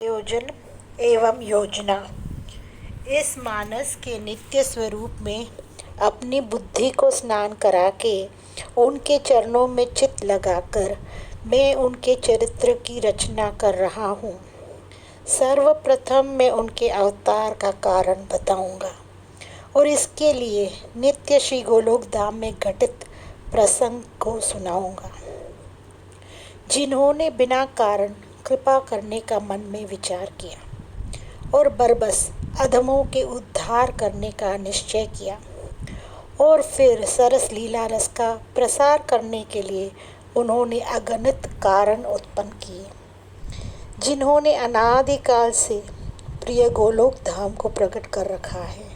आयोजन एवं योजना। इस मानस के नित्य स्वरूप में अपनी बुद्धि को स्नान करा के उनके चरणों में चित्त लगाकर मैं उनके चरित्र की रचना कर रहा हूँ। सर्वप्रथम मैं उनके अवतार का कारण बताऊंगा और इसके लिए नित्य श्री गोलोक धाम में घटित प्रसंग को सुनाऊंगा, जिन्होंने बिना कारण कृपा करने का मन में विचार किया और बरबस अधमों के उद्धार करने का निश्चय किया और फिर सरस लीला रस का प्रसार करने के लिए उन्होंने अगणित कारण उत्पन्न किए, जिन्होंने अनादिकाल से प्रिय गोलोक धाम को प्रकट कर रखा है।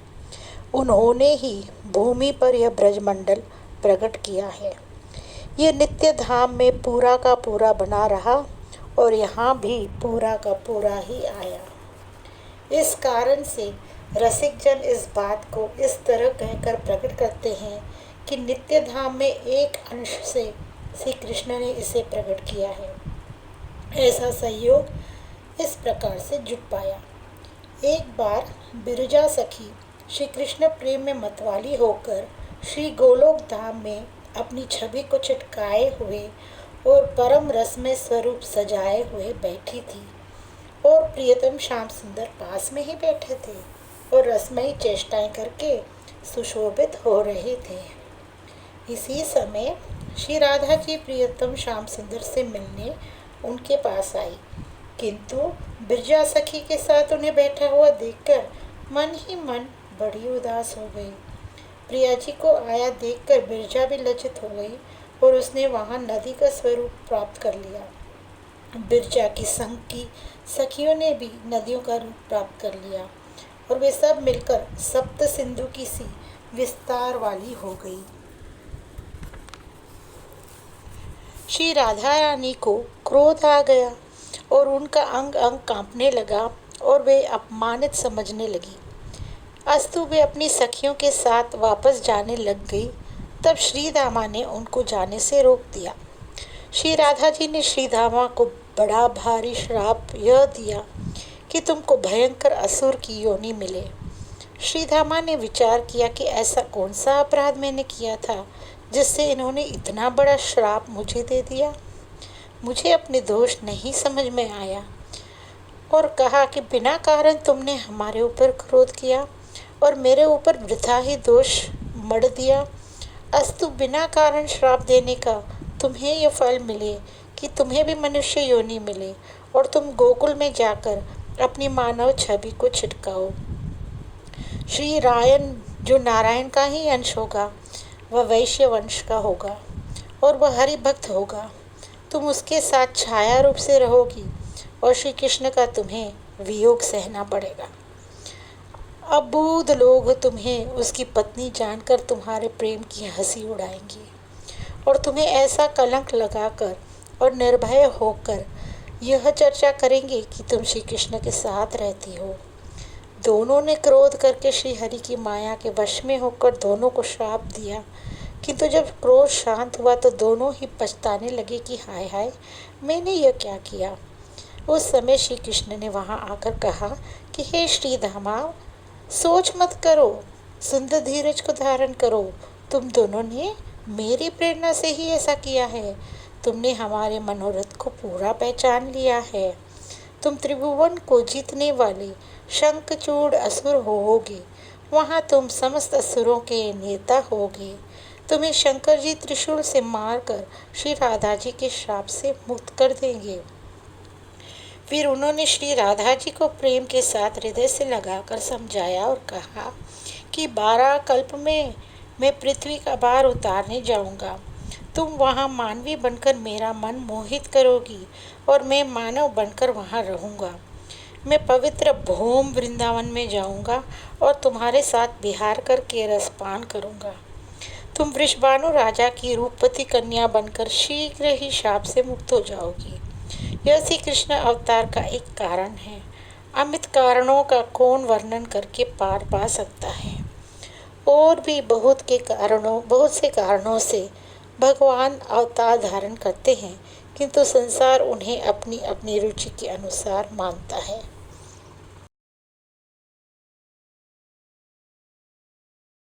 उन्होंने ही भूमि पर यह ब्रजमंडल प्रकट किया है। ये नित्य धाम में पूरा का पूरा बना रहा और यहाँ भी पूरा का पूरा ही आया। इस कारण से रसिक जन इस बात को इस तरह कहकर प्रकट करते हैं कि नित्य धाम में एक अंश से श्री कृष्ण ने इसे प्रकट किया है। ऐसा सहयोग इस प्रकार से जुट पाया। एक बार बिरजा सखी श्री कृष्ण प्रेम में मतवाली होकर श्री गोलोक धाम में अपनी छवि को चिटकाए हुए और परम रस में स्वरूप सजाए हुए बैठी थी और प्रियतम श्याम सुंदर पास में ही बैठे थे और रसमयी चेष्टाएं करके सुशोभित हो रहे थे। इसी समय श्री राधा जी प्रियतम श्याम सुंदर से मिलने उनके पास आई, किंतु बिरजा सखी के साथ उन्हें बैठा हुआ देखकर मन ही मन बड़ी उदास हो गई। प्रिया जी को आया देखकर बिरजा भी लज्जित हो गई और उसने वहां नदी का स्वरूप प्राप्त कर लिया। बिरजा की संग की सखियों ने भी नदियों का रूप प्राप्त कर लिया और वे सब मिलकर सप्त सिंधु की सी विस्तार वाली हो गई। श्री राधा रानी को क्रोध आ गया और उनका अंग अंग कांपने लगा और वे अपमानित समझने लगी। अस्तु वे अपनी सखियों के साथ वापस जाने लग गई। तब श्री दामा ने उनको जाने से रोक दिया। श्री राधा जी ने श्री दामा को बड़ा भारी श्राप यह दिया कि तुमको भयंकर असुर की योनि मिले। श्री दामा ने विचार किया कि ऐसा कौन सा अपराध मैंने किया था जिससे इन्होंने इतना बड़ा श्राप मुझे दे दिया। मुझे अपने दोष नहीं समझ में आया और कहा कि बिना कारण तुमने हमारे ऊपर क्रोध किया और मेरे ऊपर वृथा ही दोष मढ़ दिया। अस्तु बिना कारण श्राप देने का तुम्हें यह फल मिले कि तुम्हें भी मनुष्य योनि मिले और तुम गोकुल में जाकर अपनी मानव छवि को छिटकाओ। श्री रायन जो नारायण का ही अंश होगा वह वैश्य वंश का होगा और वह हरि भक्त होगा। तुम उसके साथ छाया रूप से रहोगी और श्री कृष्ण का तुम्हें वियोग सहना पड़ेगा। अबूझ लोग तुम्हें उसकी पत्नी जानकर तुम्हारे प्रेम की हंसी उड़ाएंगे और तुम्हें ऐसा कलंक लगाकर और निर्भय होकर यह चर्चा करेंगे कि तुम श्री कृष्ण के साथ रहती हो। दोनों ने क्रोध करके श्री हरि की माया के वश में होकर दोनों को श्राप दिया, किंतु जब क्रोध शांत हुआ तो दोनों ही पछताने लगे कि हाय हाय मैंने यह क्या किया। उस समय श्री कृष्ण ने वहां आकर कहा कि हे श्री धामा, सोच मत करो, सुंदर धीरज को धारण करो। तुम दोनों ने मेरी प्रेरणा से ही ऐसा किया है। तुमने हमारे मनोरथ को पूरा पहचान लिया है। तुम त्रिभुवन को जीतने वाले शंखचूड़ असुर होगे। वहाँ तुम समस्त असुरों के नेता होगे। तुम्हें शंकर जी त्रिशूल से मारकर श्री राधा जी के श्राप से मुक्त कर देंगे। फिर उन्होंने श्री राधा जी को प्रेम के साथ हृदय से लगाकर समझाया और कहा कि 12 कल्प में मैं पृथ्वी का भार उतारने जाऊंगा। तुम वहाँ मानवी बनकर मेरा मन मोहित करोगी और मैं मानव बनकर वहाँ रहूँगा। मैं पवित्र भूम वृंदावन में जाऊँगा और तुम्हारे साथ विहार करके रसपान करूँगा। तुम वृषभानु राजा की रूपवती कन्या बनकर शीघ्र ही शाप से मुक्त हो जाओगी। यह श्री कृष्ण अवतार का एक कारण है। अमित कारणों का कौन वर्णन करके पार पा सकता है। और भी बहुत से कारणों से भगवान अवतार धारण करते हैं, किंतु संसार उन्हें अपनी अपनी रुचि के अनुसार मानता है।